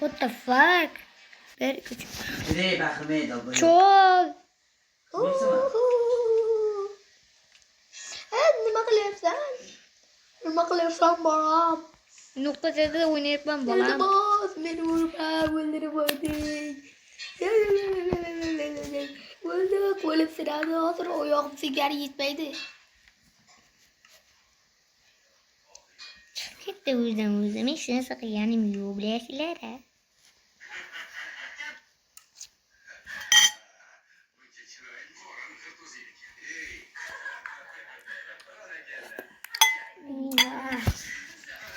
What the fuck? Bir küçük. Nereye bakmayı da böyle. Çok. Nima qilyapsan? Nima qilyapsan bolam? Nokta C'de oynayıp balam. Iltimos, meni urib o'ldirib qo'yding. O'ldi, qo'lim sinadi, hozir oyog'im singari yetmaydi. Hep de o'zim hech narsa qilganim yo'q bilasizlar a.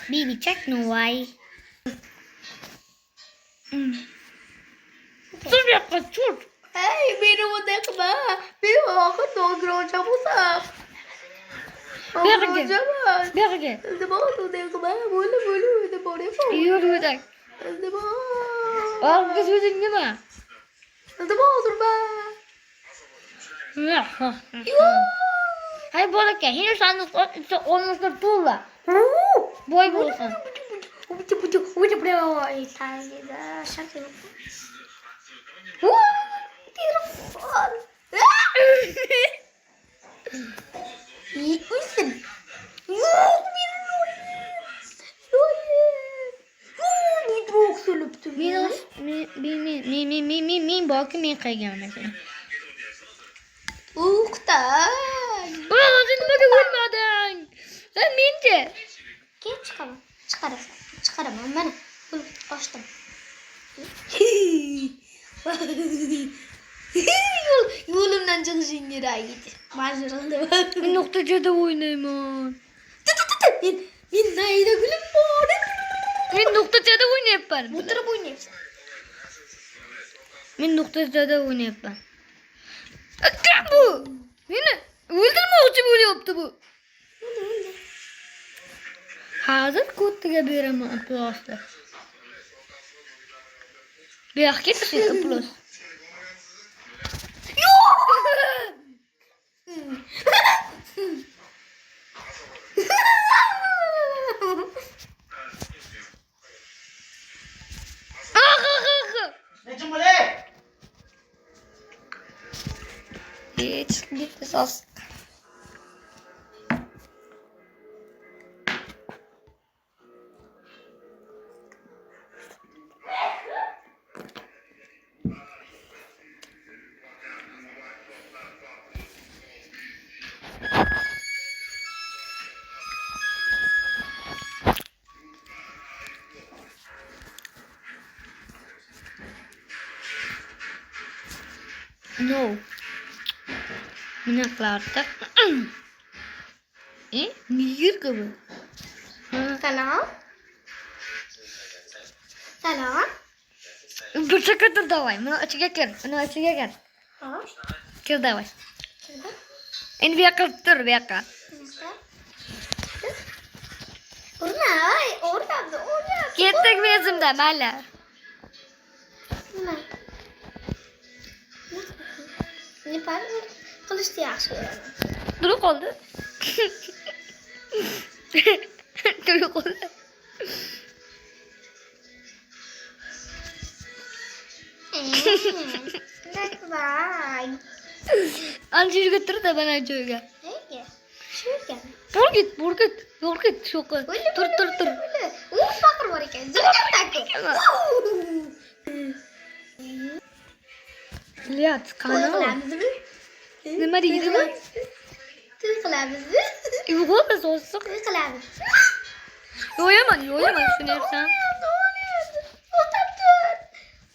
Baby check no way. Dur yapma dur. Hey, meni bunday qilma. Men oxir nogironcha bo'lsam. Nogironchaman. Berge. Iltimos, bunday qilma. Bo'ldi, o'zim boryapman. Yürü ödek. Iltimos. Al kız ödün değil mi? Iltimos, urma. Hayır balık ya. Yine sandık olmasa tuğla. Boy bulsun. Udah bro, tangga sakit. Telepon. Usin. Yok bir loyer. Çok sülüptü. Min bakayım min kaygan mesela. Uqtay. Ulan sen nimaga o'lmading? Sen menchi. Keyin chiqaman. Chiqaraman. Mana ochdim. Yo'limdan chiqishing kerak edi. Majbur qildim. Men nuqtajada o'ynayman. Men nayda gulim bor. Men nuqtajada o'ynayapman. O'tirib o'ynayapsan. Men nuqtajada o'ynayapman. Akra bu. Meni o'ldirmoqchi bo'lyapti bu. Hozir ko'ttiga beraman plastik. Bu yoqqa ketishdi plas. Nechun bo'lay? Hiç gitti sos. No. Mina qilardi. Niyir gibi. Salam. Salam. Bir dur davay. Mana ichiga kir. Mana ichiga kir. Ha? Kir davay. Endi bu yoqqa tur, bu yoqqa. O'rnay, o'rnayapti. Ketdik bezimda, mayli. Nima? Ne par qilishni yaxshi ko'raman. Turib qoldi. Turib qoldi. Vay. Anca yürü da bana joyga. Nega? Shuga. Bur git, sho'qi. Tur. U faqir bor ekan. Zilkataki. Ilyat, qani? Qilamizmi? Nima deydimi? To'y qilamizmi? Uyg'onma so'zsiq. To'y qilamiz. Yo'yaman, shuni yersan. O'tabdir.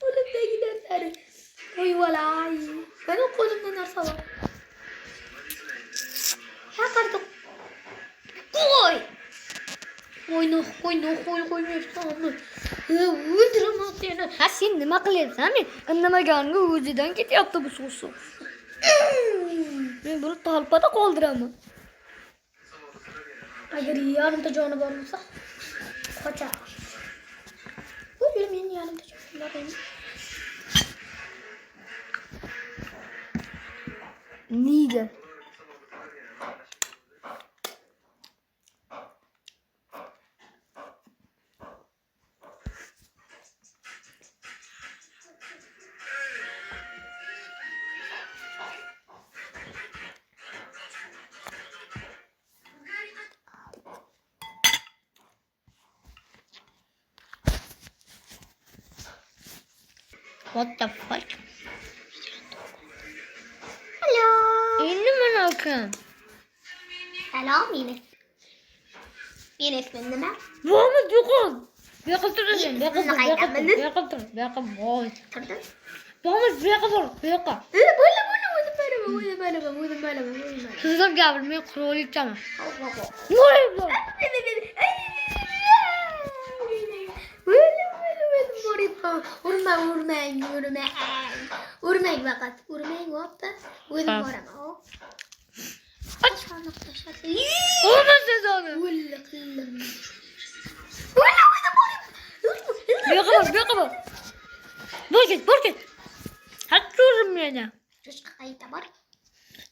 Qo'limdagi narsani. Voy valay. Mana qo'limda narsa bor. Haqarda. Qo'y. Qo'ymayapsanmi? O'ldiraman seni. Ha sen nima qilyapsan? Men indamaganga o'zidan ketyapti bu so'zsiq. Men buni talpada qoldiraman. Agar yarimta joni bor bo'lsa, qochar. Bu men yarimta joni bor emas. Nega? What the fuck? Hello. İndi mi akım? Hello Mine. Mine ismin ne? Muhammed Yukun. Yakıtırın. Yakıtır. Oy. Tırdın. Muhammed yakıtır. Böyle. Sizden gelmeye kraliçe mi? Hop. Ne oluyor? Urmayın fakat. Urmayın hop da. Tamam. Hop. Aç. Olmaz cezanı. Yakıtır. Borç. Hadi durum yani.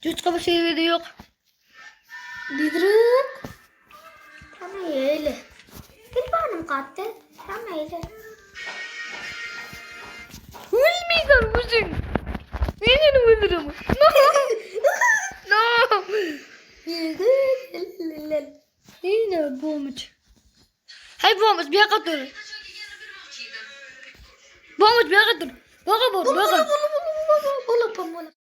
Cüz kapı şeyleri yok. Didruk. Tamam öyle. Telefonum kattı. Tamam öyle. Uyumayacağım musun? Neden uyurum? No. Yine bomboş. Hay bomboş bir yakıt dur. Bomboş bir yakıt dur. Baka bul.